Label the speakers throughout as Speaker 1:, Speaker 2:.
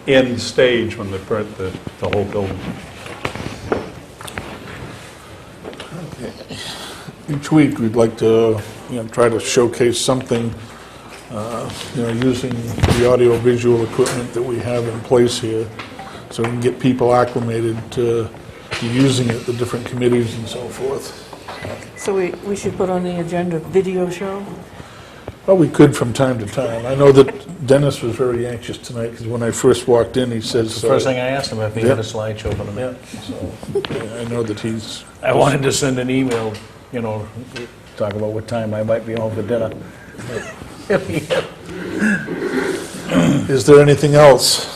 Speaker 1: end stage when they print the whole building.
Speaker 2: Each week, we'd like to, try to showcase something, using the audio-visual equipment that we have in place here, so we can get people acclimated to using it, the different committees and so forth.
Speaker 3: So we should put on the agenda video show?
Speaker 2: Well, we could from time to time. I know that Dennis was very anxious tonight, because when I first walked in, he says...
Speaker 4: The first thing I asked him if he had a slideshow for them.
Speaker 2: I know that he's...
Speaker 4: I wanted to send an email, talk about what time I might be home for dinner.
Speaker 2: Is there anything else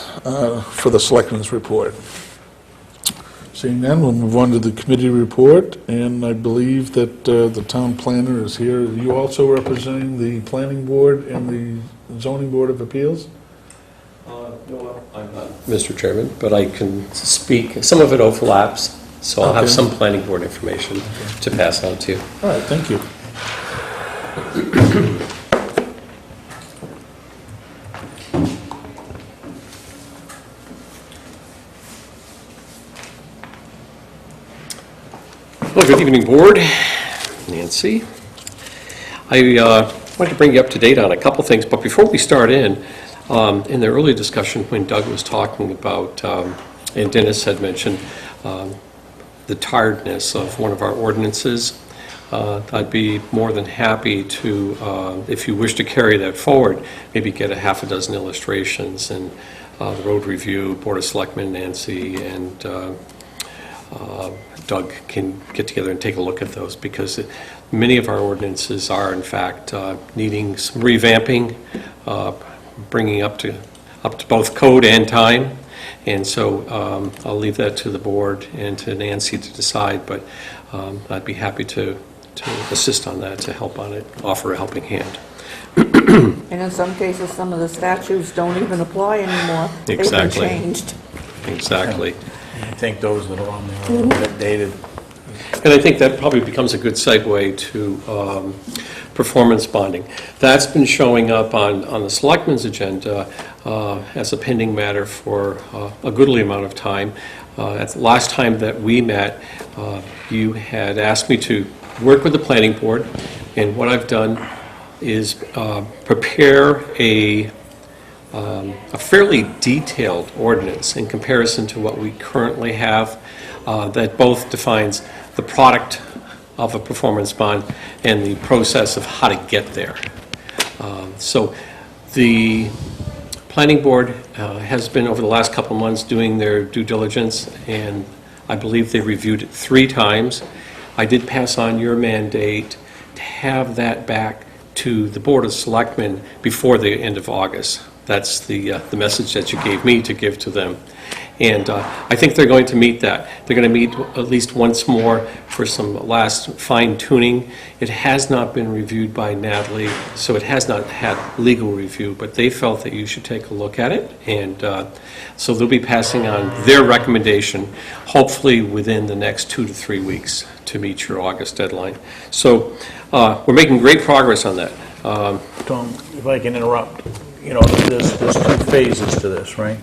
Speaker 2: for the Selectmen's report? Seeing none, we'll move on to the committee report, and I believe that the town planner is here. Are you also representing the planning board and the zoning board of appeals?
Speaker 5: No, I'm not Mr. Chairman, but I can speak. Some of it overlaps, so I'll have some planning board information to pass on to you.
Speaker 2: All right, thank you.
Speaker 5: Well, good evening, board. Nancy. I wanted to bring you up to date on a couple things, but before we start in the early discussion when Doug was talking about, and Dennis had mentioned, the tiredness of one of our ordinances, I'd be more than happy to, if you wish to carry that forward, maybe get a half a dozen illustrations, and the road review, Board of Selectmen, Nancy, and Doug can get together and take a look at those, because many of our ordinances are, in fact, needing some revamping, bringing up to both code and time. And so I'll leave that to the board and to Nancy to decide, but I'd be happy to assist on that, to help on it, offer a helping hand.
Speaker 3: And in some cases, some of the statutes don't even apply anymore.
Speaker 5: Exactly.
Speaker 3: They've been changed.
Speaker 5: Exactly.
Speaker 4: I think those that are on there are a little bit dated.
Speaker 5: And I think that probably becomes a good segue to performance bonding. That's been showing up on the Selectmen's agenda as a pending matter for a goodly amount of time. At the last time that we met, you had asked me to work with the planning board, and what I've done is prepare a fairly detailed ordinance in comparison to what we currently have that both defines the product of a performance bond and the process of how to get there. So the planning board has been, over the last couple of months, doing their due diligence, and I believe they reviewed it 3 times. I did pass on your mandate to have that back to the Board of Selectmen before the end of August. That's the message that you gave me to give to them. And I think they're going to meet that. They're going to meet at least once more for some last fine-tuning. It has not been reviewed by Natalie, so it has not had legal review, but they felt that you should take a look at it. And so they'll be passing on their recommendation, hopefully within the next 2 to 3 weeks to meet your August deadline. So we're making great progress on that.
Speaker 4: Tom, if I can interrupt, there's 2 phases to this, right?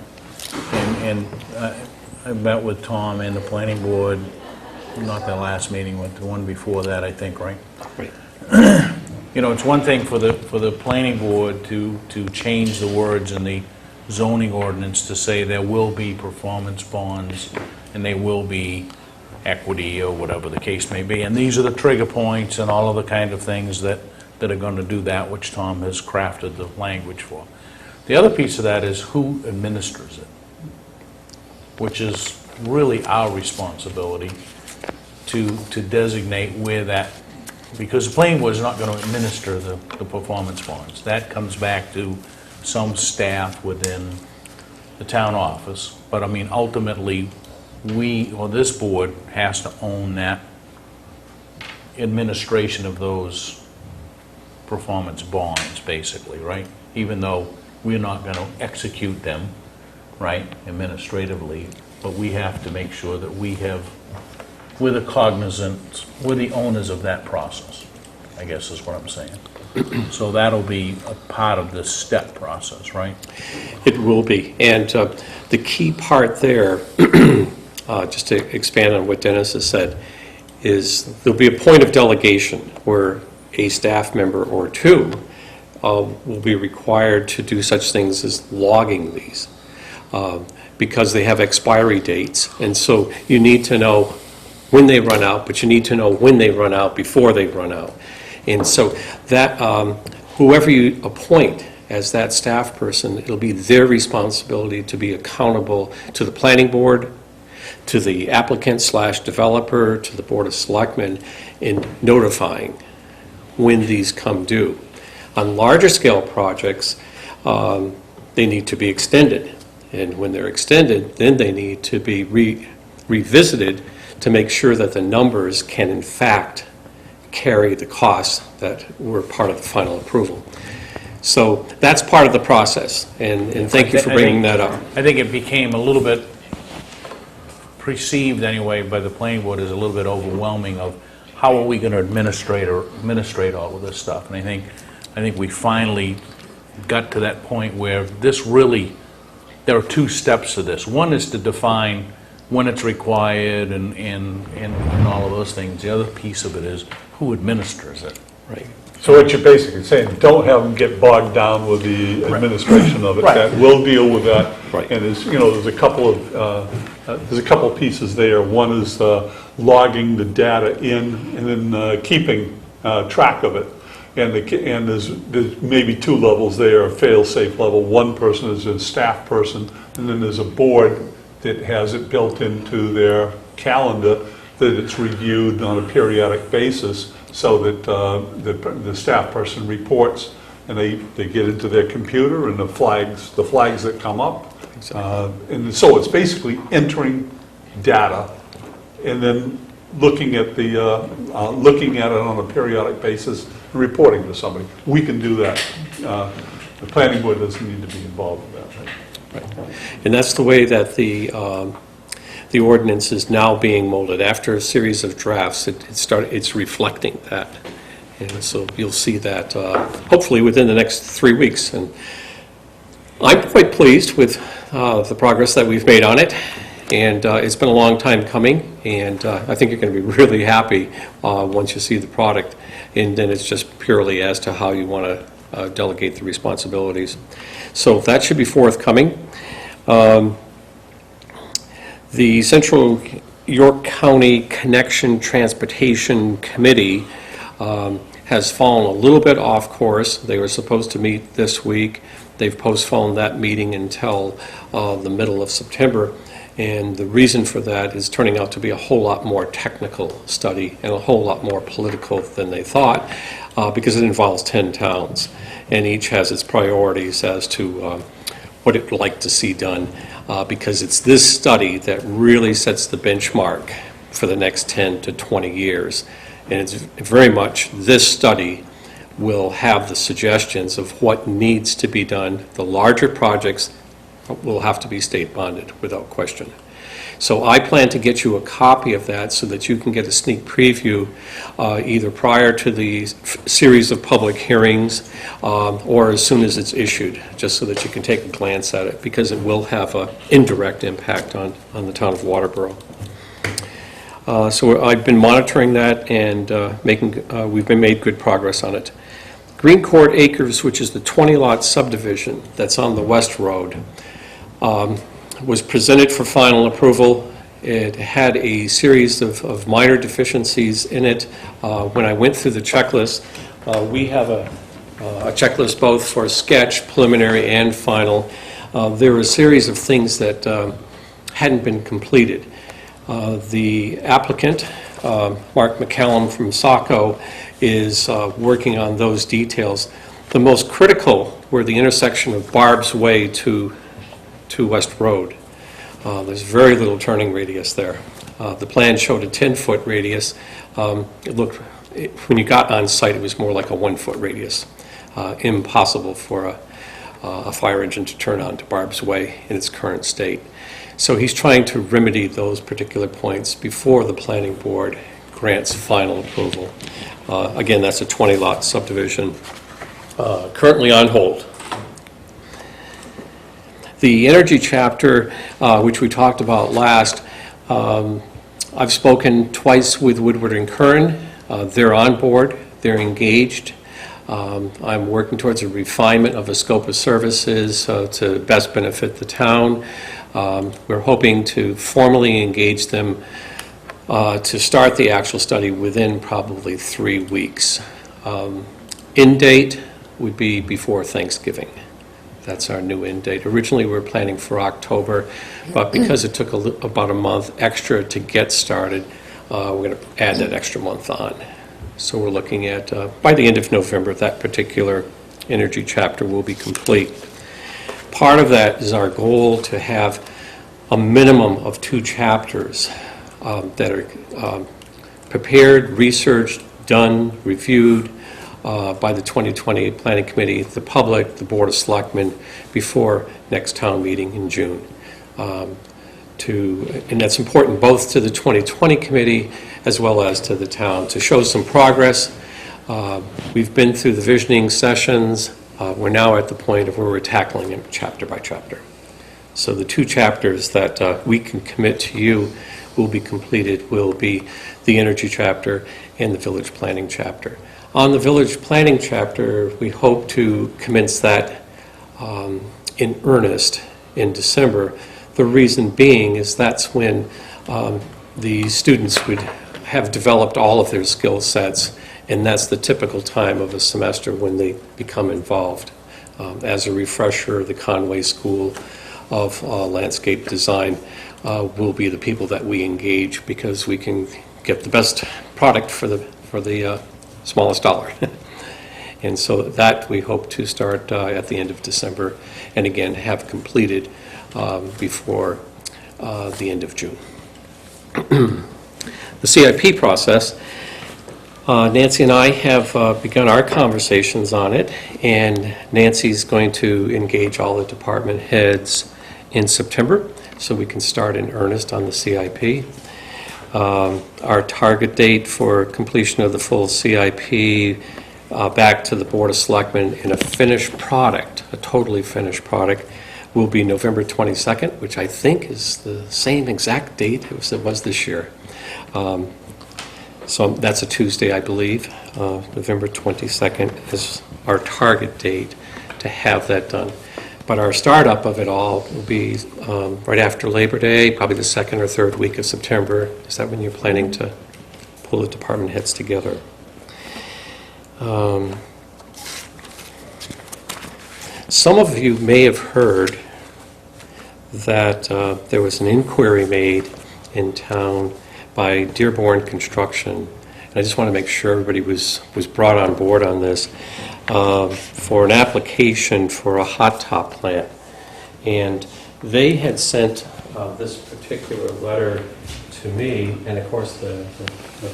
Speaker 4: And I met with Tom and the planning board, not the last meeting, but the one before that, I think, right?
Speaker 5: Right.
Speaker 4: It's one thing for the planning board to change the words in the zoning ordinance to say there will be performance bonds and they will be equity or whatever the case may be. And these are the trigger points and all of the kind of things that are going to do that, which Tom has crafted the language for. The other piece of that is who administers it, which is really our responsibility to designate where that, because the planning board is not going to administer the performance bonds. That comes back to some staff within the town office. But I mean, ultimately, we, or this board, has to own that administration of those performance bonds, basically, right? Even though we're not going to execute them, right, administratively, but we have to make sure that we're the cognizant, we're the owners of that process, I guess is what I'm saying. So that'll be a part of this step process, right?
Speaker 5: It will be. And the key part there, just to expand on what Dennis has said, is there'll be a point of delegation where a staff member or two will be required to do such things as logging these because they have expiry dates. And so you need to know when they run out, but you need to know when they run out before they run out. And so that whoever you appoint as that staff person, it'll be their responsibility to be accountable to the planning board, to the applicant/developer, to the Board of Selectmen in notifying when these come due. On larger scale projects, they need to be extended. And when they're extended, then they need to be revisited to make sure that the numbers can in fact carry the costs that were part of the final approval. So that's part of the process, and thank you for bringing that up.
Speaker 4: I think it became a little bit perceived anyway by the planning board as a little bit overwhelming of how are we going to administrate all of this stuff. And I think we finally got to that point where this really, there are two steps to this. One is to define when it's required and all of those things. The other piece of it is who administers it.
Speaker 5: Right.
Speaker 1: So what you're basically saying, don't have them get bogged down with the administration of it.
Speaker 4: Right.
Speaker 1: That we'll deal with that.
Speaker 5: Right.
Speaker 1: And there's a couple of pieces there. One is logging the data in and then keeping track of it. And there's maybe two levels there, a fail-safe level. One person is a staff person, and then there's a board that has it built into their calendar that it's reviewed on a periodic basis so that the staff person reports and they get into their computer and the flags that come up.
Speaker 5: Exactly.
Speaker 1: And so it's basically entering data and then looking at it on a periodic basis and reporting to somebody. We can do that. The planning board doesn't need to be involved in that.
Speaker 5: Right. And that's the way that the ordinance is now being molded. After a series of drafts, it's reflecting that. And so you'll see that hopefully within the next 3 weeks. And I'm quite pleased with the progress that we've made on it. And it's been a long time coming. And I think you're going to be really happy once you see the product. And then it's just purely as to how you want to delegate the responsibilities. So that should be forthcoming. The Central York County Connection Transportation Committee has fallen a little bit off course. They were supposed to meet this week. They've postponed that meeting until the middle of September. And the reason for that is turning out to be a whole lot more technical study and a whole lot more political than they thought because it involves 10 towns. And each has its priorities as to what it would like to see done because it's this study that really sets the benchmark for the next 10 to 20 years. And it's very much this study will have the suggestions of what needs to be done. The larger projects will have to be state bonded without question. So I plan to get you a copy of that so that you can get a sneak preview either prior to the series of public hearings or as soon as it's issued, just so that you can take a glance at it, because it will have an indirect impact on the town of Waterboro. So I've been monitoring that and we've made good progress on it. Green Court Acres, which is the 20-lot subdivision that's on the West Road, was presented for final approval. It had a series of minor deficiencies in it. When I went through the checklist, we have a checklist both for sketch, preliminary, and final. There were a series of things that hadn't been completed. The applicant, Mark McCallum from SACO, is working on those details. The most critical were the intersection of Barb's Way to West Road. There's very little turning radius there. The plan showed a 10-foot radius. When you got on site, it was more like a 1-foot radius. Impossible for a fire engine to turn on to Barb's Way in its current state. So he's trying to remedy those particular points before the planning board grants final approval. Again, that's a 20-lot subdivision, currently on hold. The energy chapter, which we talked about last, I've spoken twice with Woodward and Kern. They're on board, they're engaged. I'm working towards a refinement of a scope of services to best benefit the town. We're hoping to formally engage them to start the actual study within probably 3 weeks. End date would be before Thanksgiving. That's our new end date. Originally, we were planning for October, but because it took about a month extra to get started, we're going to add that extra month on. So we're looking at, by the end of November, that particular energy chapter will be complete. Part of that is our goal to have a minimum of 2 chapters that are prepared, researched, done, reviewed by the 2020 Planning Committee, the public, the Board of Selectmen, before next town meeting in June. And that's important both to the 2020 committee as well as to the town to show some progress. We've been through the visioning sessions. We're now at the point of where we're tackling it chapter by chapter. So the 2 chapters that we can commit to you will be completed will be the energy chapter and the village planning chapter. On the village planning chapter, we hope to commence that in earnest in December. The reason being is that's when the students would have developed all of their skill sets, and that's the typical time of a semester when they become involved. As a refresher, the Conway School of Landscape Design will be the people that we engage because we can get the best product for the smallest dollar. And so that we hope to start at the end of December, and again have completed before the end of June. The CIP process, Nancy and I have begun our conversations on it, and Nancy's going to engage all the department heads in September so we can start in earnest on the CIP. Our target date for completion of the full CIP back to the Board of Selectmen in a finished product, a totally finished product, will be November 22nd, which I think is the same exact date as it was this year. So that's a Tuesday, I believe. November 22nd is our target date to have that done. But our startup of it all will be right after Labor Day, probably the 2nd or 3rd week of September. Is that when you're planning to pull the department heads together? Some of you may have heard that there was an inquiry made in town by Dearborn Construction. And I just want to make sure everybody was brought on board on this for an application for a hot top plant. And they had sent this particular letter to me, and of course the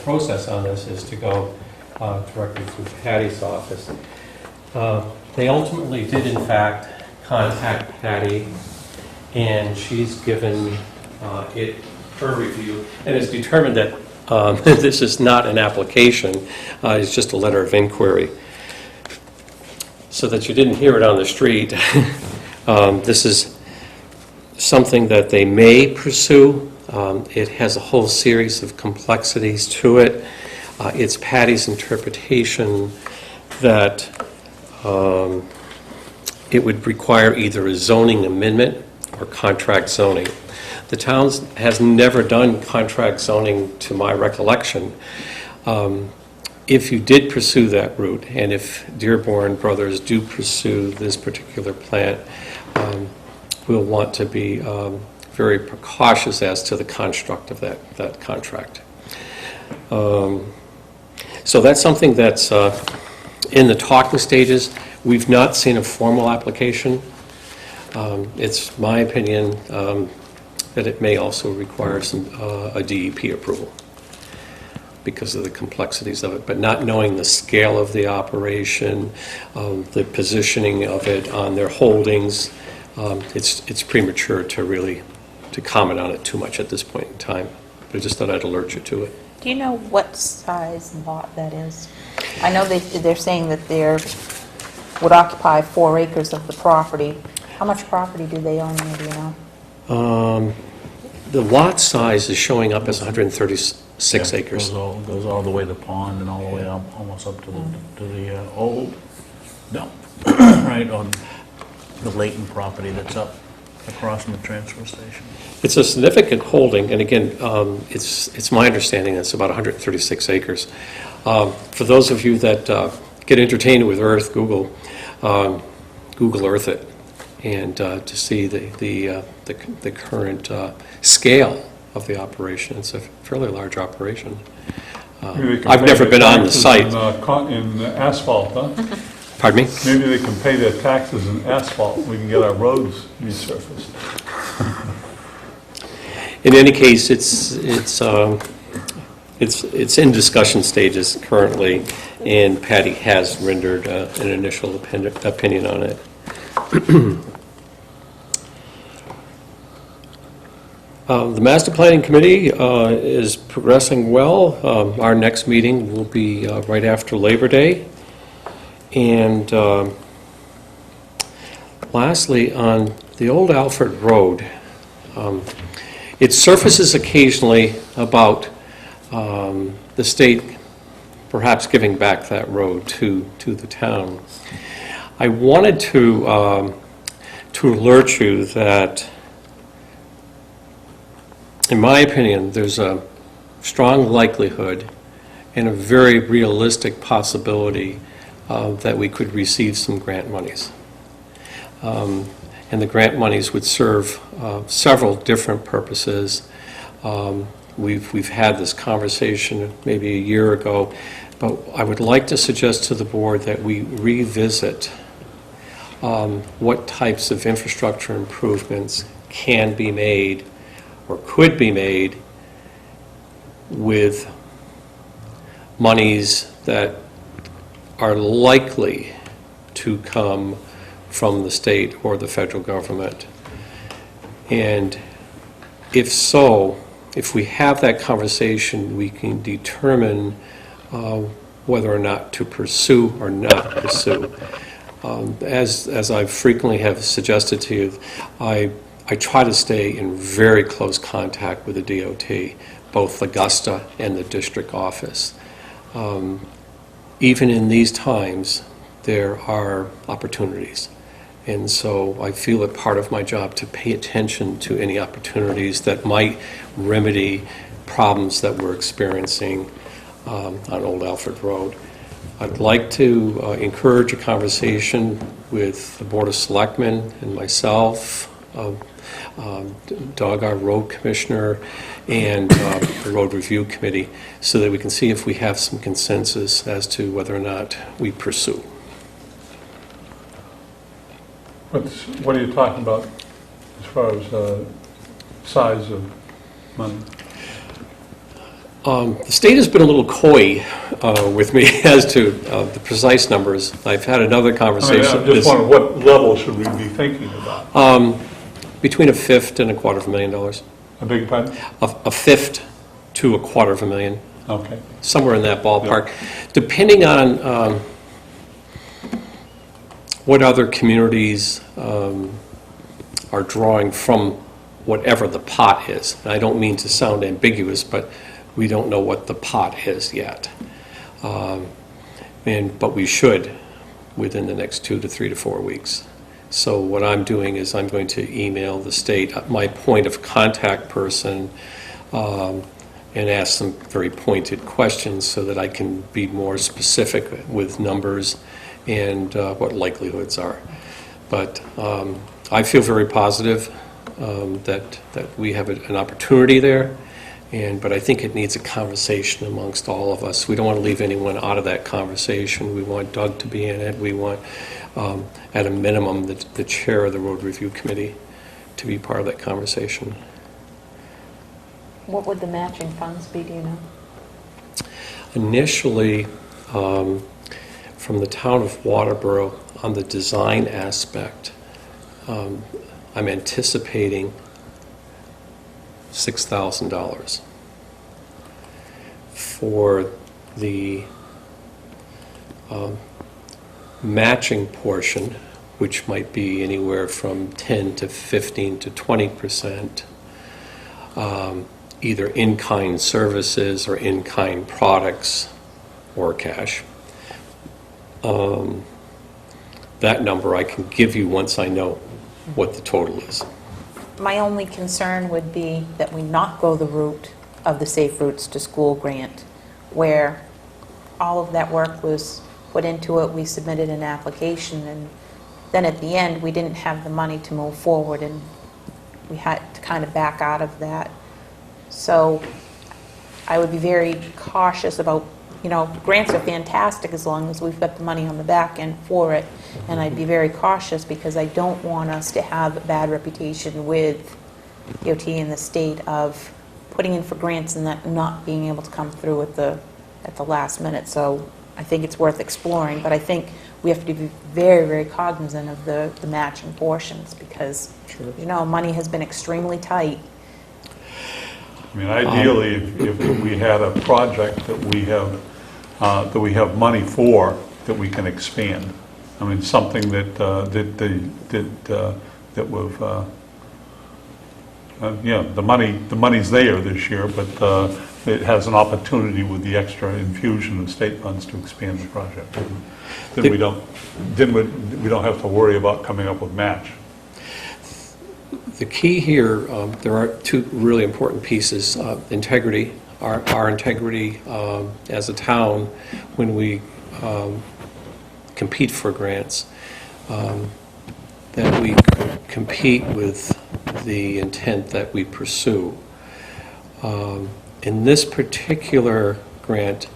Speaker 5: process on this is to go directly through Patty's office. They ultimately did in fact contact Patty, and she's given it her review, and it's determined that this is not an application, it's just a letter of inquiry. So that you didn't hear it on the street, this is something that they may pursue. It has a whole series of complexities to it. It's Patty's interpretation that it would require either a zoning amendment or contract zoning. The town has never done contract zoning to my recollection. If you did pursue that route, and if Dearborn Brothers do pursue this particular plant, we'll want to be very precautious as to the construct of that contract. So that's something that's in the talking stages. We've not seen a formal application. It's my opinion that it may also require a DEP approval because of the complexities of it, but not knowing the scale of the operation, the positioning of it on their holdings, it's premature to really comment on it too much at this point in time. But I just thought I'd alert you to it.
Speaker 6: Do you know what size lot that is? I know they're saying that would occupy 4 acres of the property. How much property do they own there, do you know?
Speaker 5: The lot size is showing up as 136 acres.
Speaker 4: Goes all the way to the pond and all the way up, almost up to the old, no, right on the Layton property that's up across from the transfer station.
Speaker 5: It's a significant holding, and again, it's my understanding that it's about 136 acres. For those of you that get entertained with Earth, Google Earth it, and to see the current scale of the operation. It's a fairly large operation.
Speaker 1: Maybe they can
Speaker 5: I've
Speaker 1: pay
Speaker 5: never
Speaker 1: their
Speaker 5: been on the
Speaker 1: taxes
Speaker 5: site.
Speaker 1: In asphalt, huh?
Speaker 5: Pardon me?
Speaker 1: Maybe they can pay their taxes in asphalt, we can get our roads resurfaced.
Speaker 5: In any case, it's in discussion stages currently, and Patty has rendered an initial opinion on it. The Master Planning Committee is progressing well. Our next meeting will be right after Labor Day. And lastly, on the old Alfred Road, it surfaces occasionally about the state perhaps giving back that road to the town. I wanted to alert you that, in my opinion, there's a strong likelihood and a very realistic possibility that we could receive some grant monies. And the grant monies would serve several different purposes. We've had this conversation maybe a year ago, but I would like to suggest to the board that we revisit what types of infrastructure improvements can be made or could be made with monies that are likely to come from the state or the federal government. And if so, if we have that conversation, we can determine whether or not to pursue or not pursue. As I frequently have suggested to you, I try to stay in very close contact with the DOT, both Augusta and the district office. Even in these times, there are opportunities. And so I feel it part of my job to pay attention to any opportunities that might remedy problems that we're experiencing on Old Alfred Road. I'd like to encourage a conversation with the Board of Selectmen and myself, Doug, our road commissioner, and the road review committee, so that we can see if we have some consensus as to whether or not we pursue.
Speaker 1: What are you talking about as far as size of money?
Speaker 5: The state has been a little coy with me as to the precise numbers. I've had another conversation.
Speaker 1: I just wonder, what level should we be thinking about?
Speaker 5: Between $1/5 and $250,000.
Speaker 1: I beg your pardon?
Speaker 5: $1/5 to $250,000.
Speaker 1: Okay.
Speaker 5: Somewhere in that ballpark, depending on what other communities are drawing from whatever the pot is. And I don't mean to sound ambiguous, but we don't know what the pot is yet. But we should within the next 2 to 3 to 4 weeks. So what I'm doing is I'm going to email the state, my point of contact person, and ask some very pointed questions so that I can be more specific with numbers and what likelihoods are. But I feel very positive that we have an opportunity there, but I think it needs a conversation amongst all of us. We don't want to leave anyone out of that conversation. We want Doug to be in it. We want, at a minimum, the chair of the road review committee to be part of that conversation.
Speaker 6: What would the matching funds be, do you know?
Speaker 5: Initially, from the town of Waterboro, on the design aspect, I'm anticipating $6,000. for the matching portion, which might be anywhere from 10 to 15 to 20%, either in-kind services or in-kind products or cash. That number I can give you once I know what the total is.
Speaker 6: My only concern would be that we not go the route of the Safe Routes to School grant, where all of that work was put into it, we submitted an application, and then at the end, we didn't have the money to move forward, and we had to kind of back out of that. So I would be very cautious about, grants are fantastic as long as we've got the money on the back end for it, and I'd be very cautious because I don't want us to have a bad reputation with DOT and the state of putting in for grants and that not being able to come through at the last minute. So I think it's worth exploring, but I think we have to be very, very cognizant of the matching portions because, money has been extremely tight.
Speaker 1: I mean, ideally, if we had a project that we have money for, that we can expand. I mean, something that we've, the money's there this year, but it has an opportunity with the extra infusion of state funds to expand the project. Then we don't have to worry about coming up with match.
Speaker 5: The key here, there are two really important pieces. Integrity, our integrity as a town when we compete for grants, that we compete with the intent that we pursue. In this particular grant,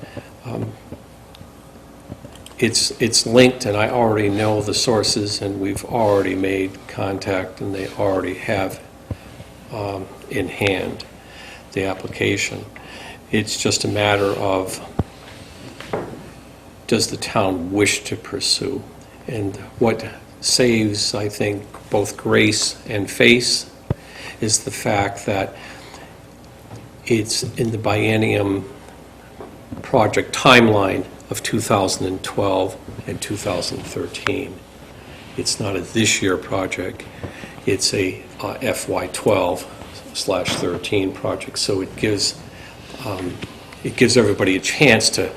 Speaker 5: it's linked, and I already know the sources, and we've already made contact, and they already have in hand the application. It's just a matter of, does the town wish to pursue? And what saves, I think, both grace and face is the fact that it's in the biennium project timeline of 2012 and 2013. It's not a this year project, it's a FY12/13 project, so it gives everybody a chance to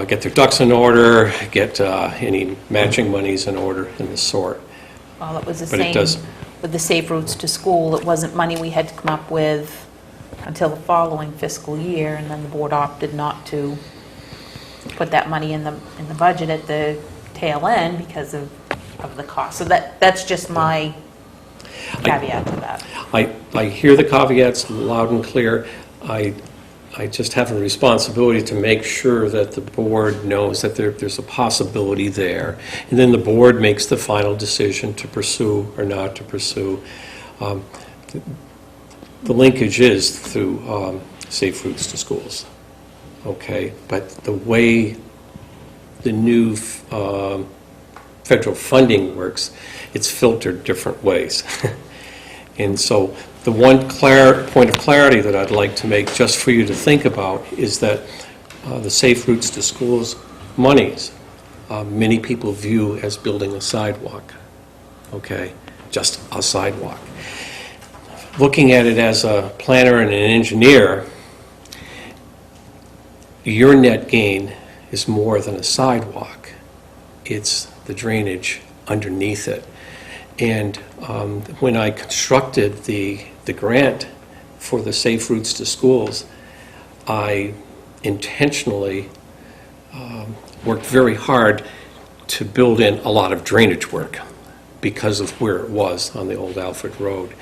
Speaker 5: get their ducks in order, get any matching monies in order and the sort.
Speaker 6: Well, it was the
Speaker 5: But it
Speaker 6: same
Speaker 5: does-
Speaker 6: with the Safe Routes to School. It wasn't money we had to come up with until the following fiscal year, and then the board opted not to put that money in the budget at the tail end because of the cost. So that's just my caveat to that.
Speaker 5: I hear the caveats loud and clear. I just have a responsibility to make sure that the board knows that there's a possibility there. And then the board makes the final decision to pursue or not to pursue. The linkage is through Safe Routes to Schools. Okay, but the way the new federal funding works, it's filtered different ways. And so the one point of clarity that I'd like to make just for you to think about is that the Safe Routes to Schools monies, many people view as building a sidewalk, okay, just a sidewalk. Looking at it as a planner and an engineer, your net gain is more than a sidewalk. It's the drainage underneath it. And when I constructed the grant for the Safe Routes to Schools, I intentionally worked very hard to build in a lot of drainage work because of where it was on the old Alfred Road.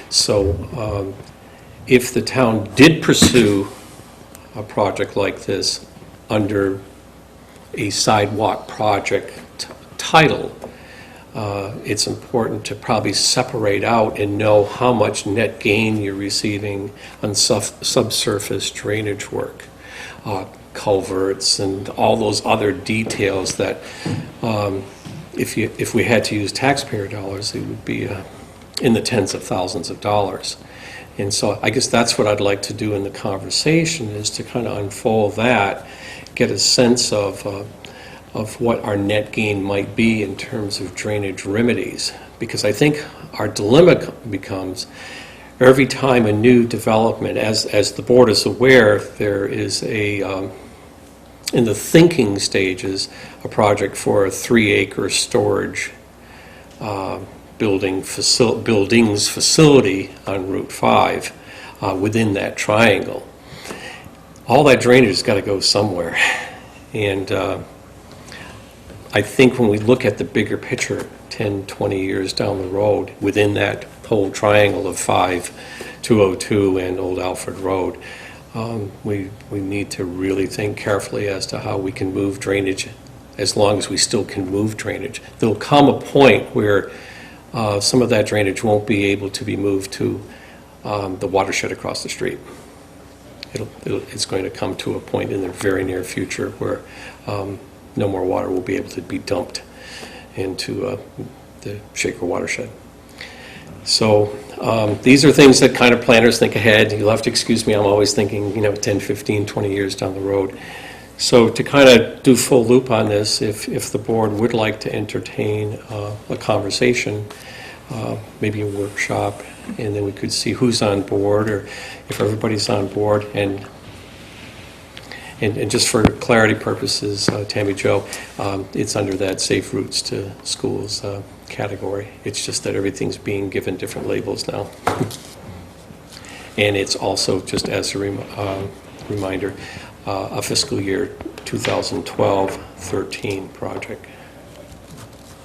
Speaker 5: So if the town did pursue a project like this under a sidewalk project title, it's important to probably separate out and know how much net gain you're receiving on subsurface drainage work, culverts, and all those other details that if we had to use taxpayer dollars, it would be in the tens of thousands of dollars. And so I guess that's what I'd like to do in the conversation, is to kind of unfold that, get a sense of what our net gain might be in terms of drainage remedies. Because I think our dilemma becomes, every time a new development, as the board is aware, there is in the thinking stages, a project for a 3-acre storage buildings facility on Route 5 within that triangle. All that drainage has got to go somewhere. And I think when we look at the bigger picture, 10, 20 years down the road, within that whole triangle of 5, 202 and Old Alfred Road, we need to really think carefully as to how we can move drainage, as long as we still can move drainage. There'll come a point where some of that drainage won't be able to be moved to the watershed across the street. It's going to come to a point in the very near future where no more water will be able to be dumped into the Shaker watershed. So these are things that kind of planners think ahead. You'll have to excuse me, I'm always thinking, 10, 15, 20 years down the road. So to kind of do full loop on this, if the board would like to entertain a conversation, maybe a workshop, and then we could see who's on board, or if everybody's on board. And just for clarity purposes, Tammy Jo, it's under that Safe Routes to Schools category. It's just that everything's being given different labels now. And it's also, just as a reminder, a fiscal year 2012-13 project.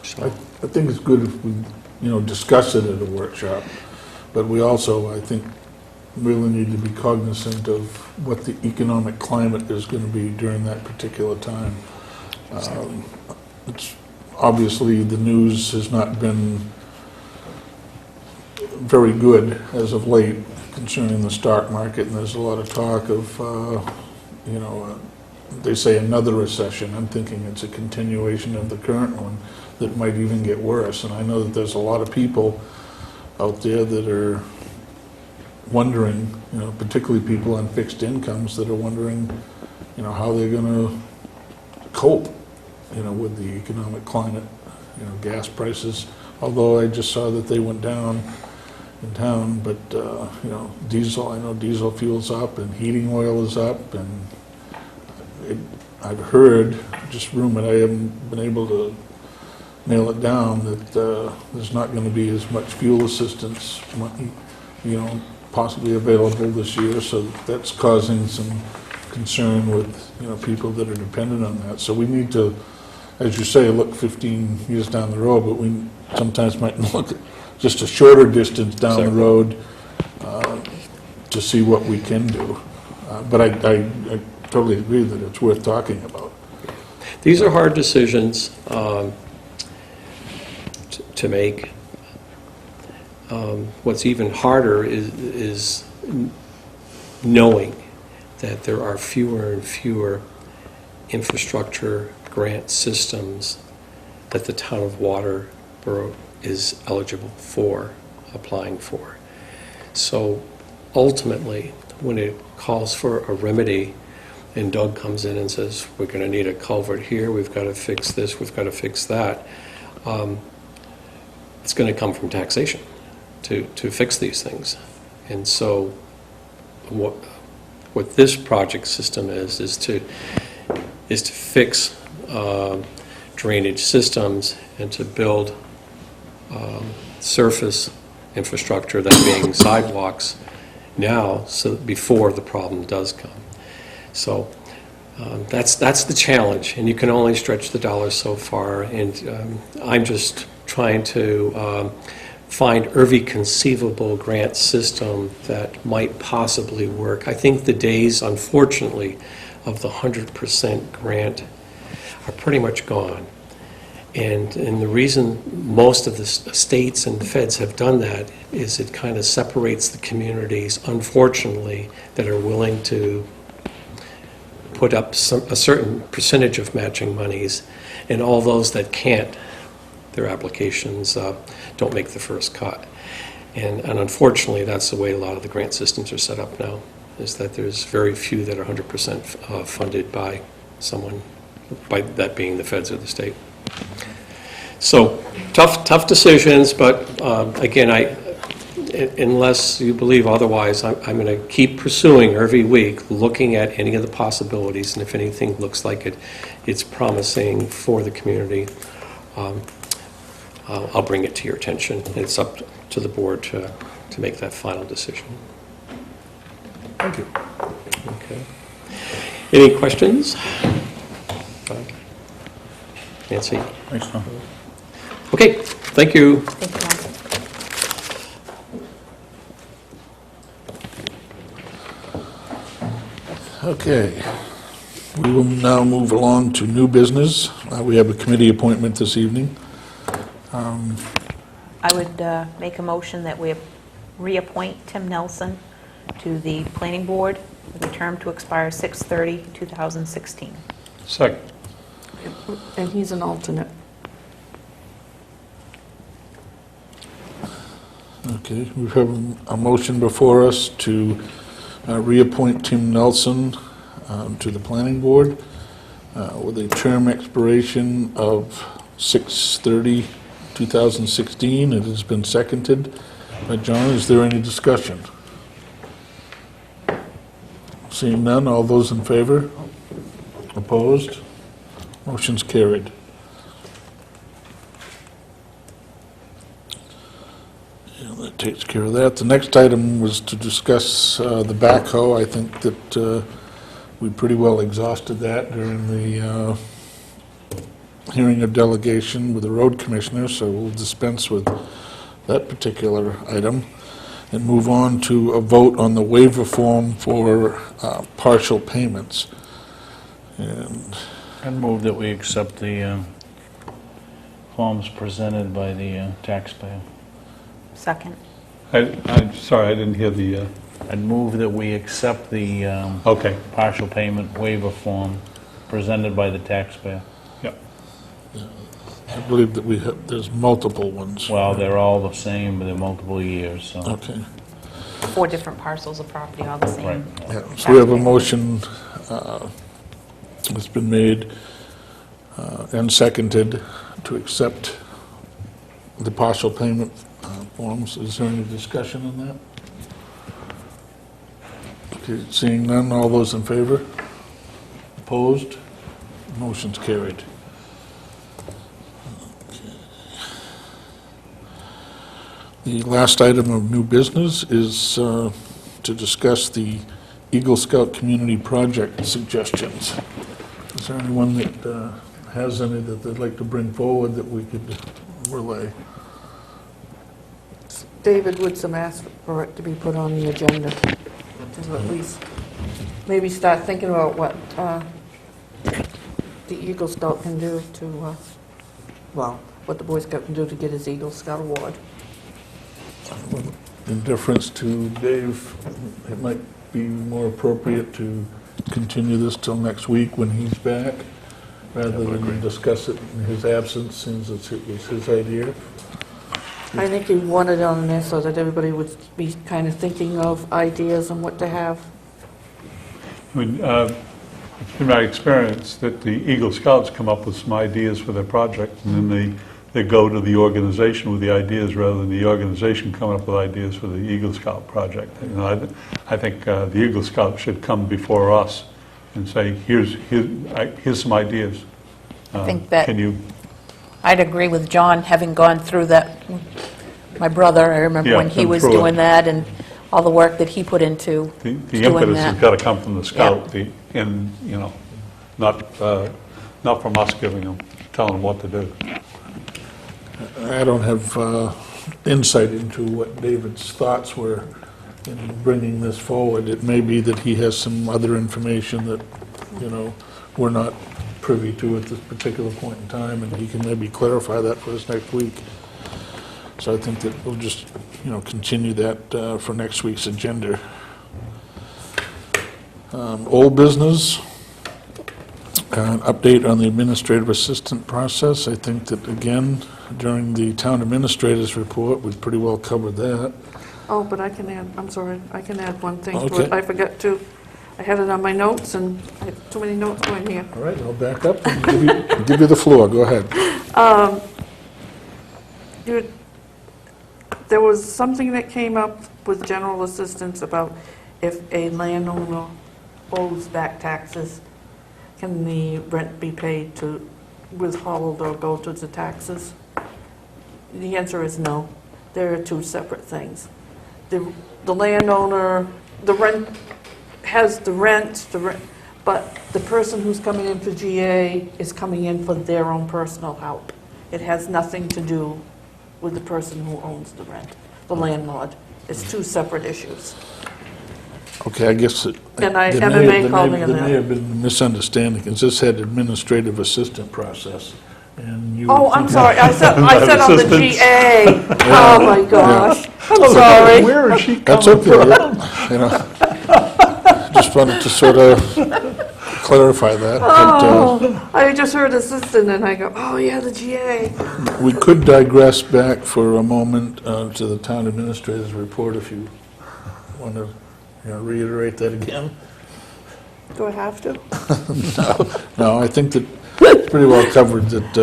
Speaker 5: So
Speaker 2: I think it's good if we, discuss it at a workshop, but we also, I think, really need to be cognizant of what the economic climate is going to be during that particular time. It's obviously, the news has not been very good as of late concerning the stock market, and there's a lot of talk of, they say another recession. I'm thinking it's a continuation of the current one that might even get worse. And I know that there's a lot of people out there that are wondering, particularly people on fixed incomes, that are wondering, how they're going to cope, with the economic climate. Gas prices, although I just saw that they went down in town, but, diesel, I know diesel fuel's up and heating oil is up, and I've heard, just rumored, I haven't been able to nail it down, that there's not going to be as much fuel assistance money, possibly available this year, so that's causing some concern with, people that are dependent on that. So we need to, as you say, look 15 years down the road, but we sometimes might look at just a shorter distance down the road to see what we can do. But I totally agree that it's worth talking about.
Speaker 5: these are hard decisions to make. What's even harder is knowing that there are fewer and fewer infrastructure grant systems that the town of Waterboro is eligible for, applying for. So ultimately, when it calls for a remedy and Doug comes in and says, we're going to need a culvert here, we've got to fix this, we've got to fix that, it's going to come from taxation to fix these things. And so what this project system is to fix drainage systems and to build surface infrastructure, that being sidewalks, now, so before the problem does come. So that's the challenge, and you can only stretch the dollars so far. And I'm just trying to find every conceivable grant system that might possibly work. I think the days, unfortunately, of the 100% grant are pretty much gone. And the reason most of the states and feds have done that is it kind of separates the communities, unfortunately, that are willing to put up a certain percentage of matching monies, and all those that can't, their applications don't make the first cut. And unfortunately, that's the way a lot of the grant systems are set up now, is that there's very few that are 100% funded by someone, by that being the feds or the state. So, tough decisions, but again, unless you believe otherwise, I'm going to keep pursuing every week, looking at any of the possibilities, and if anything looks like it's promising for the community, I'll bring it to your attention. It's up to the board to make that final decision.
Speaker 2: Thank you.
Speaker 5: Okay. Any questions? Nancy?
Speaker 4: Thanks, Tom.
Speaker 5: Okay, thank you.
Speaker 6: Thank you, Mike.
Speaker 2: Okay. We will now move along to new business. We have a committee appointment this evening.
Speaker 6: I would make a motion that we reappoint Tim Nelson to the Planning Board with a term to expire 6/30/2016.
Speaker 1: Second.
Speaker 3: And he's an alternate.
Speaker 2: Okay, we have a motion before us to reappoint Tim Nelson to the Planning Board with a term expiration of 6/30/2016. It has been seconded by John. Is there any discussion? Seeing none, all those in favor? Opposed? Motion's carried. Yeah, that takes care of that. The next item was to discuss the backhoe. I think that we pretty well exhausted that during the hearing of delegation with the road commissioner, so we'll dispense with that particular item and move on to a vote on the waiver form for partial payments. And
Speaker 4: I'd move that we accept the forms presented by the taxpayer.
Speaker 6: Second.
Speaker 1: I'm sorry, I didn't hear the,
Speaker 4: I'd move that we accept the
Speaker 1: okay,
Speaker 4: partial payment waiver form presented by the taxpayer.
Speaker 1: yep.
Speaker 2: I believe that there's multiple ones.
Speaker 4: Well, they're all the same, but they're multiple years, so.
Speaker 2: Okay.
Speaker 6: 4 different parcels of property, all the
Speaker 4: Right.
Speaker 6: same.
Speaker 2: Yeah, so we have a motion that's been made and seconded to accept the partial payment forms. Is there any discussion on that? Okay, seeing none, all those in favor? Opposed? Motion's carried. Okay. The last item of new business is to discuss the Eagle Scout Community Project suggestions. Is there anyone that has any that they'd like to bring forward that we could relay?
Speaker 3: David Woodson asked for it to be put on the agenda, to at least maybe start thinking about what the Eagle Scout can do to, well, what the Boy Scout can do to get his Eagle Scout award.
Speaker 2: In deference to Dave, it might be more appropriate to continue this till next week when he's back, rather than discuss it in his absence, since it was his idea.
Speaker 3: I think he wanted it on there so that everybody would be kind of thinking of ideas and what to have.
Speaker 1: I mean, it's been my experience that the Eagle Scouts come up with some ideas for their project, and then they go to the organization with the ideas rather than the organization coming up with ideas for the Eagle Scout project. You know, I think the Eagle Scouts should come before us and say, here's some ideas.
Speaker 6: I think that-
Speaker 1: Can you,
Speaker 6: I'd agree with John, having gone through that. My brother, I remember
Speaker 1: Yeah,
Speaker 6: when he
Speaker 1: been
Speaker 6: was
Speaker 1: through it.
Speaker 6: doing that and all the work that he put into
Speaker 1: the
Speaker 6: doing
Speaker 1: impetus
Speaker 6: that.
Speaker 1: has got to come from the scout, and, you know, not from us telling them what to do.
Speaker 2: I don't have insight into what David's thoughts were in bringing this forward. It may be that he has some other information that, you know, we're not privy to at this particular point in time, and he can maybe clarify that for us next week. So I think that we'll just, you know, continue that for next week's agenda. Old business, an update on the administrative assistant process. I think that, again, during the town administrator's report. We've pretty well covered that.
Speaker 3: Oh, but I can add, I'm sorry, I can add one thing to
Speaker 2: Okay.
Speaker 3: it. I forgot to, I had it on my notes, and I have too many notes going here.
Speaker 2: All right, I'll back up and give you the floor. Go ahead.
Speaker 3: There was something that came up with general assistance about if a landowner owes back taxes, can the rent be paid to withhold or go to the taxes? The answer is no. There are two separate things. The landowner, the rent, has the rent, but the person who's coming in for GA is coming in for their own personal help. It has nothing to do with the person who owns the rent, the landlord. It's two separate issues.
Speaker 2: Okay, I guess
Speaker 3: And MMA called me on
Speaker 2: there may
Speaker 3: that.
Speaker 2: have been a misunderstanding, because this had administrative assistant process, and you...
Speaker 3: Oh, I'm sorry, I said on the
Speaker 1: Assistance.
Speaker 3: GA. Oh, my gosh. I'm sorry.
Speaker 1: Where is she
Speaker 2: That's
Speaker 1: coming
Speaker 2: okay,
Speaker 1: from?
Speaker 2: you know. Just wanted to sort of clarify that. but,
Speaker 3: Oh, I just heard assistant, and I go, oh, yeah, the GA.
Speaker 2: We could digress back for a moment to the town administrator's report, if you want to reiterate that again.
Speaker 3: Do I have to?
Speaker 2: No, I think that it's pretty well covered that,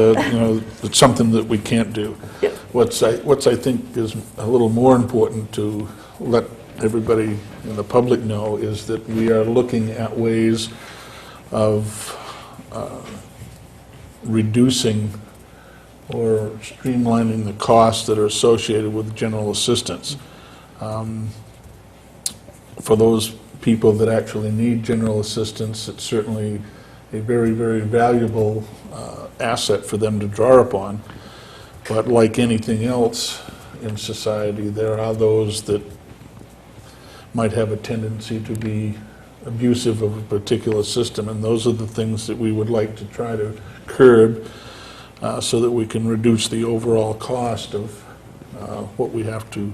Speaker 2: it's something that we can't do.
Speaker 3: Yep.
Speaker 2: What's I think is a little more important to let everybody in the public know is that we are looking at ways of reducing or streamlining the costs that are associated with general assistance. For those people that actually need general assistance, it's certainly a very, very valuable asset for them to draw upon. But like anything else in society, there are those that might have a tendency to be abusive of a particular system, and those are the things that we would like to try to curb so that we can reduce the overall cost of what we have to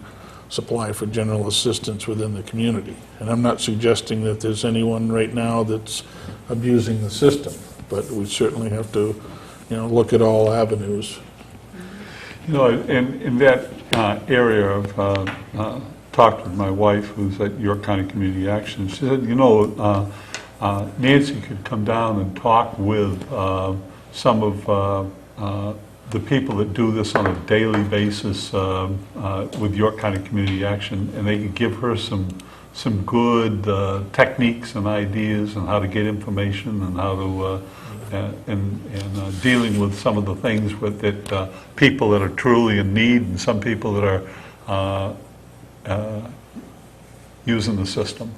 Speaker 2: supply for general assistance within the community. And I'm not suggesting that there's anyone right now that's abusing the system, but we certainly have to, look at all avenues.
Speaker 1: In that area of, talked with my wife, who's at York County Community Action. She said, Nancy could come down and talk with some of the people that do this on a daily basis with York County Community Action, and they could give her some good techniques and ideas on how to get information and how to dealing with some of the things that people that are truly in need and some people that are using the system.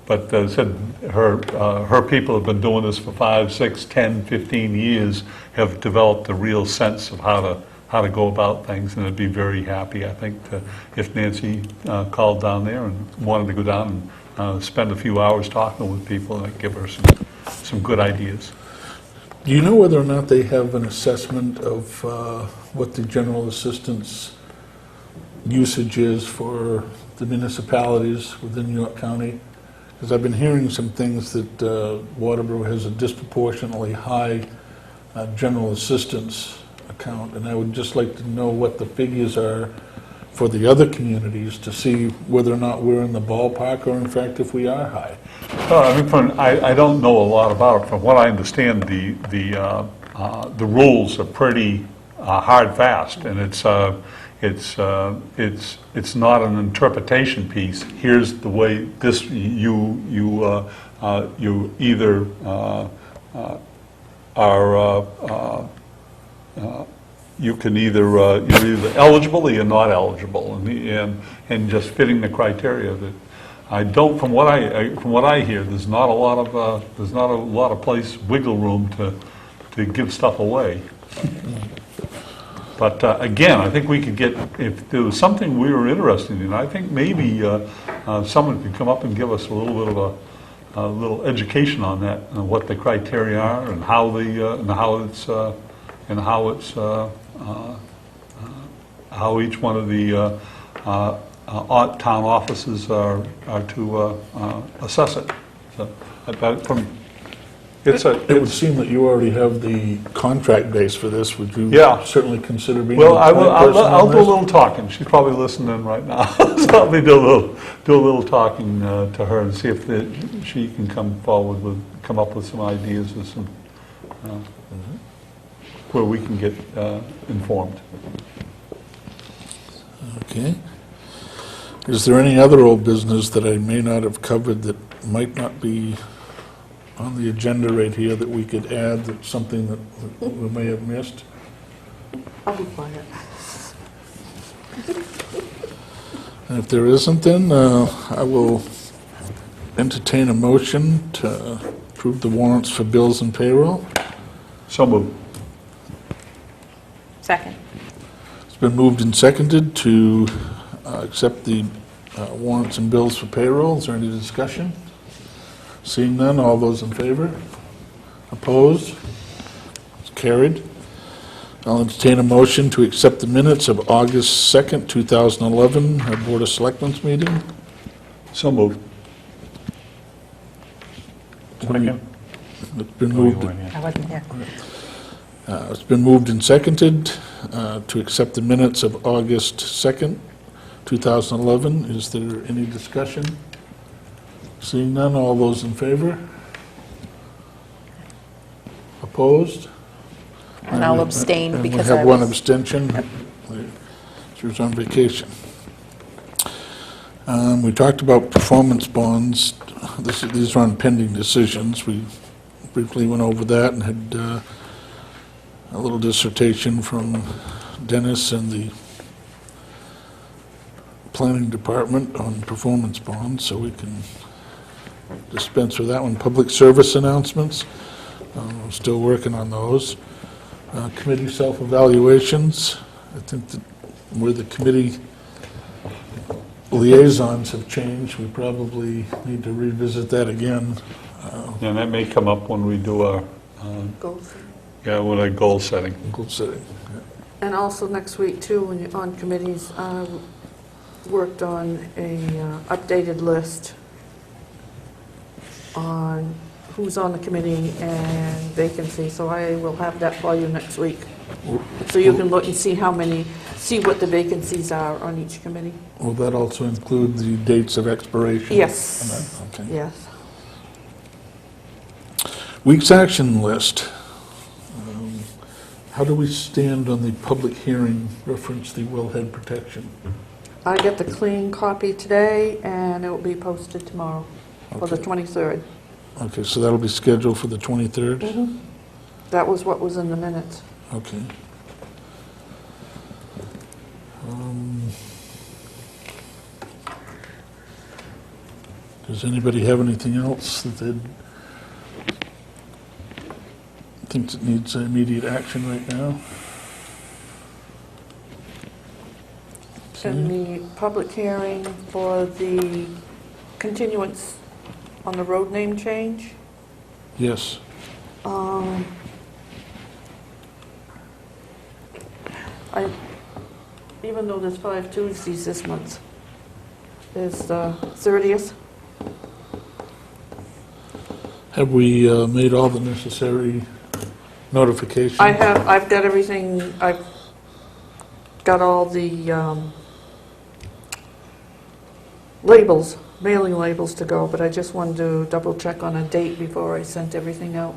Speaker 1: But said her people have been doing this for 5, 6, 10, 15 years, have developed a real sense of how to go about things, and I'd be very happy, I think, if Nancy called down there and wanted to go down and spend a few hours talking with people and give her some good ideas.
Speaker 2: Do you know whether or not they have an assessment of what the general assistance usage is for the municipalities within York County? Because I've been hearing some things that Waterboro has a disproportionately high general assistance account, and I would just like to know what the figures are for the other communities to see whether or not we're in the ballpark, or in fact if we are high.
Speaker 1: I don't know a lot about it. From what I understand, the rules are pretty hard, fast, and it's not an interpretation piece. Here's the way this you either are you're either eligible or you're not eligible, and just fitting the criteria. That I don't, from what I hear, there's not a lot of wiggle room to give stuff away. But again, I think we could get, if there was something we were interested in, I think maybe someone could come up and give us a little bit of a little education on that, and what the criteria are, and how how each one of the town offices are to assess it. So, It's a,
Speaker 2: It would seem that you already have the contract base for this. Would you
Speaker 1: Yeah.
Speaker 2: certainly consider being the
Speaker 1: well,
Speaker 2: point person
Speaker 1: I'll
Speaker 2: on
Speaker 1: do a
Speaker 2: this?
Speaker 1: little talking. She's probably listening right now. So I'll be do a little talking to her and see if she can come up with some ideas or some, where we can get informed.
Speaker 2: Okay. Is there any other old business that I may not have covered that might not be on the agenda right here that we could add, that's something that we may have missed?
Speaker 3: I'll be quiet.
Speaker 2: And if there isn't, then I will entertain a motion to approve the warrants for bills and payroll.
Speaker 1: So moved.
Speaker 6: Second.
Speaker 2: It's been moved and seconded to accept the warrants and bills for payroll. Is there any discussion? Seeing none, all those in favor? Opposed? It's carried. I'll entertain a motion to accept the minutes of August 2nd, 2011, our Board of Selectmen's meeting.
Speaker 1: So moved.
Speaker 4: Second?
Speaker 2: It's been
Speaker 4: Oh, you
Speaker 2: moved.
Speaker 4: weren't here.
Speaker 6: I wasn't here.
Speaker 2: It's been moved and seconded to accept the minutes of August 2nd, 2011. Is there any discussion? Seeing none, all those in favor? Opposed?
Speaker 6: And I'll abstain
Speaker 2: And
Speaker 6: because
Speaker 2: we
Speaker 6: I
Speaker 2: have one
Speaker 6: was...
Speaker 2: abstention. She was on vacation. We talked about performance bonds. These are on pending decisions. We briefly went over that and had a little dissertation from Dennis and the planning department on performance bonds, so we can dispense with that one. Public service announcements, we're still working on those. Committee self-evaluations, I think that where the committee liaisons have changed, we probably need to revisit that again.
Speaker 1: And that may come up when we do our,
Speaker 3: Goals.
Speaker 1: with our goal setting.
Speaker 2: Goal setting.
Speaker 3: And also next week too, when you're on committees, worked on a updated list on who's on the committee and vacancy, so I will have that for you next week. So you can look and see see what the vacancies are on each committee.
Speaker 2: Will that also include the dates of expiration?
Speaker 3: Yes.
Speaker 2: Okay.
Speaker 3: Yes.
Speaker 2: Week's action list. How do we stand on the public hearing reference the wellhead protection?
Speaker 3: I get the clean copy today and it will be posted tomorrow for the
Speaker 2: Okay.
Speaker 3: 23rd.
Speaker 2: Okay, so that'll be scheduled for the 23rd?
Speaker 3: That was what was in the minutes.
Speaker 2: Okay. Does anybody have anything else that they'd thinks it needs immediate action right now?
Speaker 3: And the public hearing for the continuance on the road name change.
Speaker 2: Yes.
Speaker 3: Even though there's 5 Tuesdays this month, there's the 30th.
Speaker 2: Have we made all the necessary notifications?
Speaker 3: I've got everything, I've got all the labels, mailing labels to go, but I just wanted to double check on a date before I sent everything out.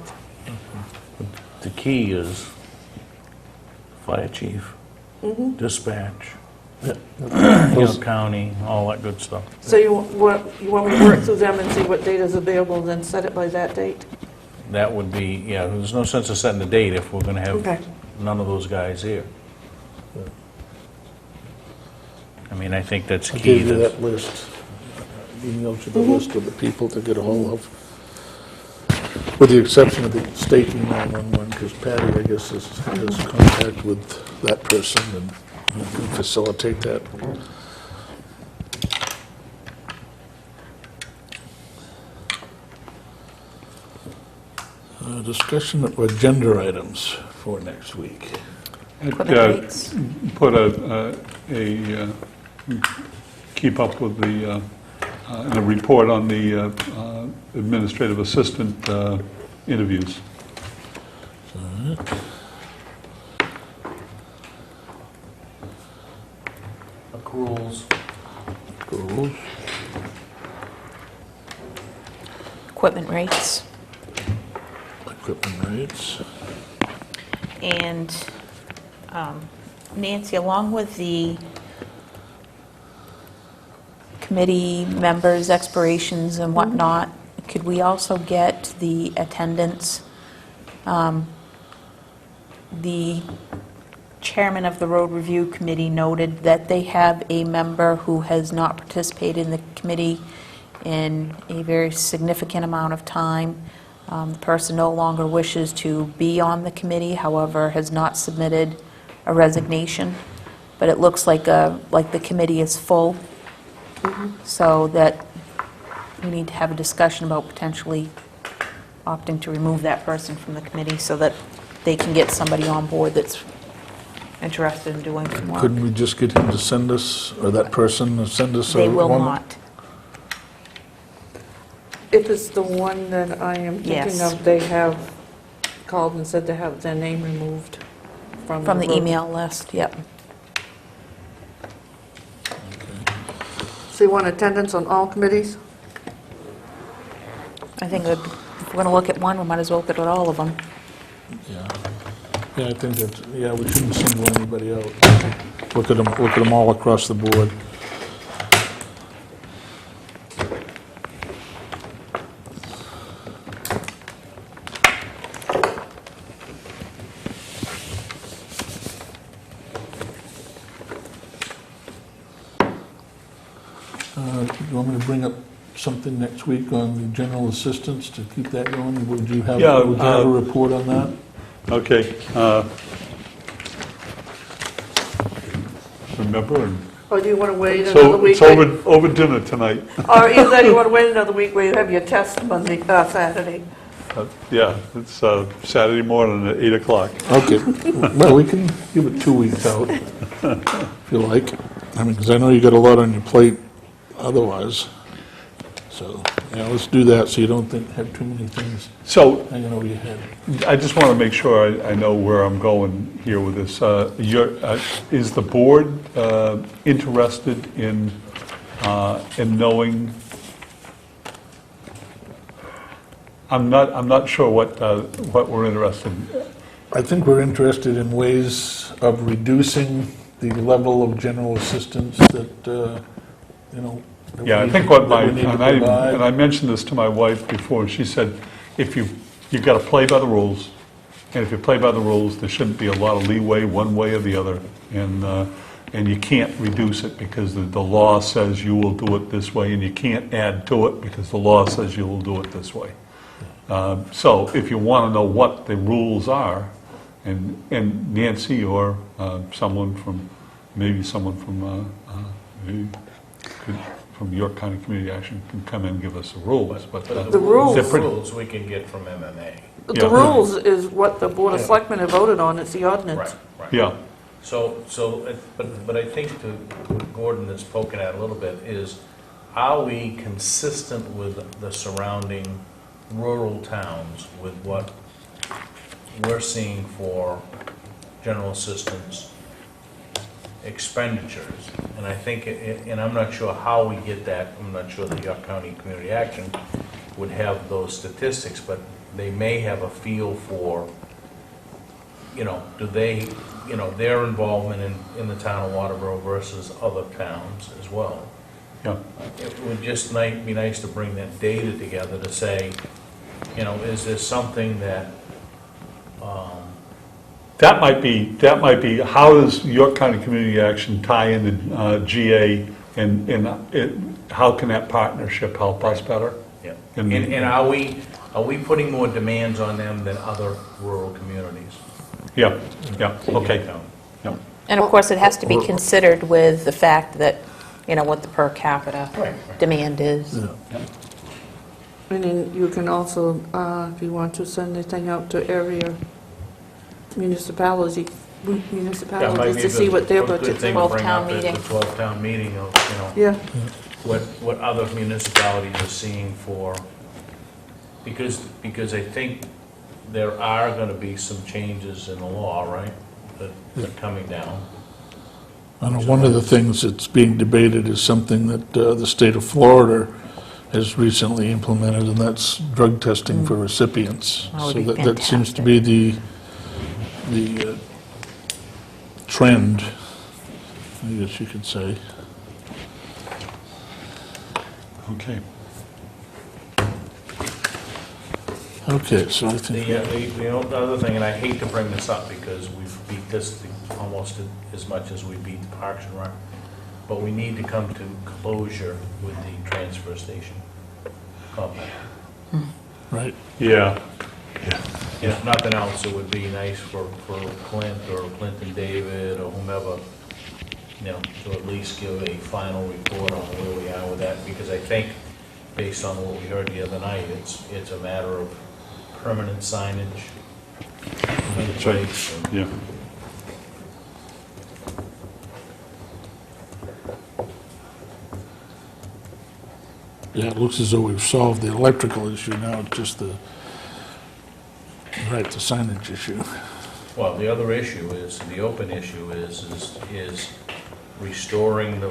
Speaker 4: The key is fire chief, dispatch, Hill County, all that good stuff.
Speaker 3: So you want me to work through them and see what date is available, then set it by that date?
Speaker 4: That would be, yeah, there's no sense of setting the date if we're gonna
Speaker 3: Okay.
Speaker 4: have none of those guys here. I mean, I think that's
Speaker 2: I
Speaker 4: key.
Speaker 2: gave you
Speaker 4: That's-
Speaker 2: that list. I emailed you the list of the people to get a hold of. With the exception of the state 911, because Patty, I guess, has contact with that person and can facilitate that. Discussion of agenda items for next week.
Speaker 6: For the dates.
Speaker 1: Put keep up with the report on the administrative assistant interviews.
Speaker 4: Accruals.
Speaker 2: Goals.
Speaker 6: Equipment rates.
Speaker 2: Equipment rates.
Speaker 6: And Nancy, along with the committee members' expirations and whatnot, could we also get the attendance? The chairman of the road review committee noted that they have a member who has not participated in the committee in a very significant amount of time. The person no longer wishes to be on the committee, however, has not submitted a resignation, but it looks like the committee is full, so that we need to have a discussion about potentially opting to remove that person from the committee so that they can get somebody on board that's interested in doing some work.
Speaker 2: Couldn't we just get him to send us, or that person to send us?
Speaker 6: They will
Speaker 2: one?
Speaker 6: not.
Speaker 3: If it's the one that I am thinking
Speaker 6: Yes.
Speaker 3: of, they have called and said to have their name removed from
Speaker 6: From the
Speaker 3: road.
Speaker 6: email list, yep.
Speaker 3: So you want attendance on all committees?
Speaker 6: I think if we're going to look at one, we might as well look at all of them.
Speaker 2: Yeah. Yeah, I think that, yeah, we shouldn't single anybody out. Look at them all across the board. You want me to bring up something next week on the general assistance to keep that going? Would you have
Speaker 1: Yeah,
Speaker 2: a report on that?
Speaker 1: Okay. Remember, and
Speaker 3: Or do you want to wait another
Speaker 1: so
Speaker 3: week?
Speaker 1: it's over dinner tonight.
Speaker 3: Or either you want to wait another week where you have your test Monday, Saturday?
Speaker 1: Yeah, it's Saturday morning at 8 o'clock.
Speaker 2: Okay, well, we can give it 2 weeks out, if you like. I mean, because I know you got a lot on your plate otherwise. So, yeah, let's do that so you don't have too many things
Speaker 1: So
Speaker 2: hanging over your head.
Speaker 1: I just want to make sure I know where I'm going here with this. Is the board interested in knowing? I'm not sure what we're interested in.
Speaker 2: I think we're interested in ways of reducing the level of general assistance that, you know. that
Speaker 1: Yeah, I
Speaker 2: we-
Speaker 1: think what
Speaker 2: that
Speaker 1: my,
Speaker 2: we need to
Speaker 1: and
Speaker 2: provide.
Speaker 1: I mentioned this to my wife before, and she said, if you've got to play by the rules, and if you play by the rules, there shouldn't be a lot of leeway one way or the other, and you can't reduce it because the law says you will do it this way, and you can't add to it because the law says you will do it this way. So if you want to know what the rules are, and Nancy or maybe someone from York County Community Action can come in and give us the rules, but
Speaker 3: The rules.
Speaker 1: they're pretty-
Speaker 4: Rules we can get from MMA.
Speaker 1: Yeah.
Speaker 3: The rules is what the Board of Selectmen have voted on, it's the ordinance.
Speaker 4: Right.
Speaker 1: Yeah,
Speaker 4: But I think what Gordon is poking at a little bit is, are we consistent with the surrounding rural towns with what we're seeing for general assistance expenditures? And I think, and I'm not sure how we get that, I'm not sure that York County Community Action would have those statistics, but they may have a feel for, do they, their involvement in the town of Waterboro versus other towns as well.
Speaker 1: yeah.
Speaker 4: It would just be nice to bring that data together to say, is there something that,
Speaker 1: That might be, how does York County Community Action tie into GA, and how can that partnership help us better?
Speaker 4: yeah.
Speaker 1: And-
Speaker 4: And are we putting more demands on them than other rural communities?
Speaker 1: Yeah, okay. Yeah.
Speaker 6: And of course, it has to be considered with the fact that, what the per capita
Speaker 4: Right.
Speaker 6: demand is.
Speaker 2: Yeah.
Speaker 3: And then you can also, if you want to send anything out to area municipalities to see what their budgets are.
Speaker 6: 12-town meeting.
Speaker 4: The 12-town meeting of,
Speaker 3: Yeah,
Speaker 4: what other municipalities are seeing for, because I think there are gonna be some changes in the law, right? That are coming down.
Speaker 2: I know one of the things that's being debated is something that the state of Florida has recently implemented, and that's drug testing for recipients.
Speaker 6: That would
Speaker 2: So
Speaker 6: be
Speaker 2: that seems to be the trend, I guess you could say.
Speaker 1: Okay.
Speaker 2: Okay, so I think,
Speaker 4: The other thing, and I hate to bring this up because we've beat this thing almost as much as we beat the Parks and Rec, but we need to come to closure with the transfer station compact.
Speaker 2: right,
Speaker 1: Yeah,
Speaker 4: If nothing else, it would be nice for Clint or Clint and David or whomever, you know, to at least give a final report on where we are with that, because I think, based on what we heard the other night, it's a matter of permanent signage.
Speaker 1: that's right, yeah.
Speaker 2: yeah, it looks as though we've solved the electrical issue, now it's just the signage issue.
Speaker 4: Well, the other issue is, the open issue is restoring the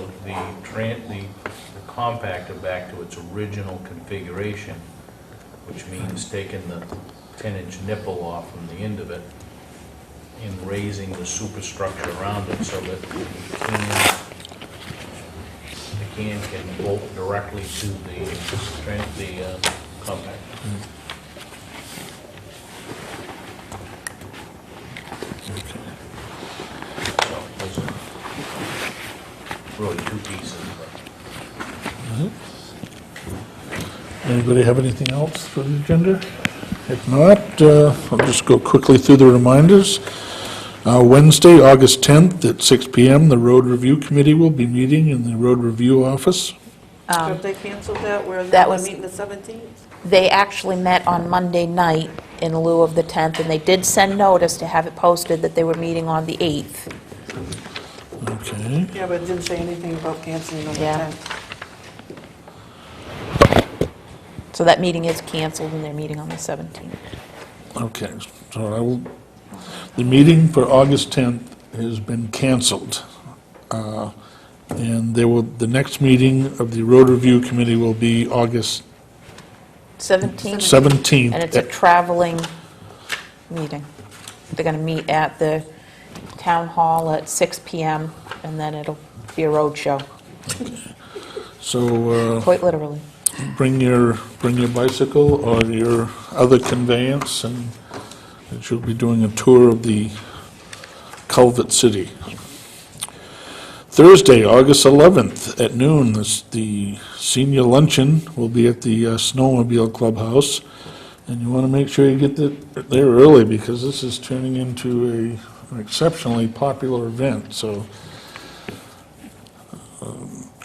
Speaker 4: compactor back to its original configuration, which means taking the 10-inch nipple off from the end of it and raising the superstructure around it so that the can can bolt directly to the compactor. So those are really two pieces, but
Speaker 2: Anybody have anything else for the agenda? If not, I'll just go quickly through the reminders. Wednesday, August 10th at 6 PM, the Road Review Committee will be meeting in the Road Review office.
Speaker 3: Have they canceled that, where
Speaker 6: that
Speaker 3: they were
Speaker 6: was-
Speaker 3: meeting the 17th?
Speaker 6: They actually met on Monday night in lieu of the 10th, and they did send notice to have it posted that they were meeting on the 8th.
Speaker 2: Okay.
Speaker 3: Yeah, but it didn't say anything about canceling on the
Speaker 6: Yeah.
Speaker 3: 10th.
Speaker 6: So that meeting is canceled, and they're meeting on the 17th.
Speaker 2: Okay, so the meeting for August 10th has been canceled. And the next meeting of the Road Review Committee will be August
Speaker 6: 17th?
Speaker 2: 17th.
Speaker 6: And it's a traveling meeting. They're going to meet at the town hall at 6 PM, and then it'll be a road show,
Speaker 2: So
Speaker 6: quite literally.
Speaker 2: bring your bicycle or your other conveyance, and you'll be doing a tour of the Culvert City. Thursday, August 11th at noon, the senior luncheon will be at the Snowmobile Clubhouse. And you want to make sure you get there early, because this is turning into an exceptionally popular event. So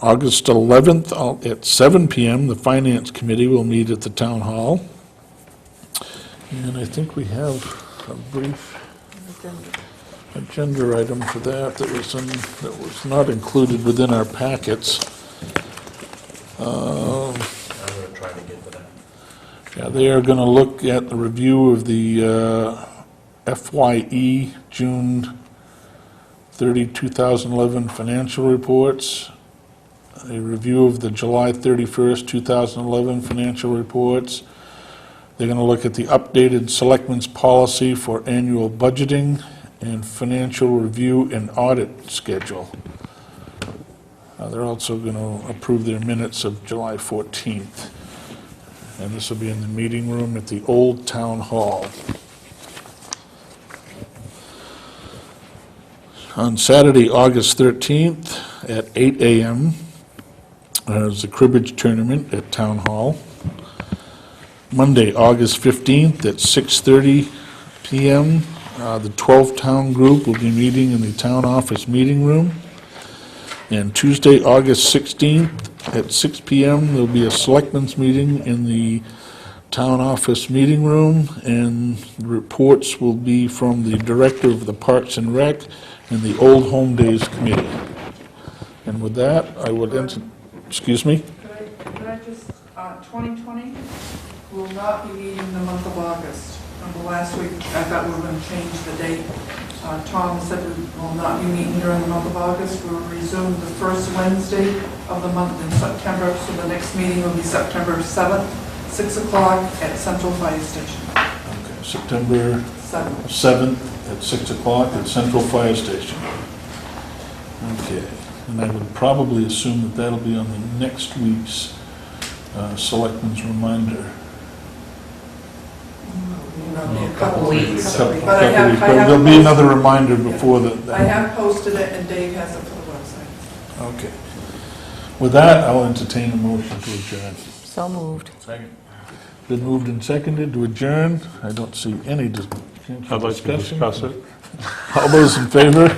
Speaker 2: August 11th at 7 PM, the Finance Committee will meet at the Town Hall. And I think we have a brief agenda item for that that was not included within our packets.
Speaker 4: I'm going to try to get to that.
Speaker 2: Yeah, they are going to look at the review of the FYE June 30, 2011 financial reports, a review of the July 31st, 2011 financial reports. They're going to look at the updated Selectmen's policy for annual budgeting and financial review and audit schedule. They're also going to approve their minutes of July 14th. And this will be in the meeting room at the Old Town Hall. On Saturday, August 13th at 8 AM, is the cribbage tournament at Town Hall. Monday, August 15th at 6:30 PM, the 12 Town Group will be meeting in the Town Office Meeting Room. And Tuesday, August 16th at 6 PM, there'll be a Selectmen's meeting in the Town Office Meeting Room, and the reports will be from the Director of the Parks and Rec and the Old Home Days Committee. And with that, I would excuse me?
Speaker 3: Could I just, 2020 will not be meeting the month of August. Last week, I thought we were going to change the date. Tom said we will not be meeting during the month of August. We will resume the first Wednesday of the month in September, so the next meeting will be September 7th, 6 o'clock at Central Fire Station.
Speaker 2: Okay, September
Speaker 3: 7th.
Speaker 2: 7th at 6 o'clock at Central Fire Station. Okay, and I would probably assume that that'll be on the next week's Selectmen's reminder.
Speaker 3: A couple weeks.
Speaker 2: Couple
Speaker 3: But I have,
Speaker 2: weeks, but there'll be another reminder before the...
Speaker 3: I have posted it and Dave has it for the website.
Speaker 2: Okay. With that, I'll entertain a motion to adjourn.
Speaker 6: So moved.
Speaker 4: Second.
Speaker 2: Been moved and seconded to adjourn. I don't see any
Speaker 1: I'd like to discuss it.
Speaker 2: All those in favor?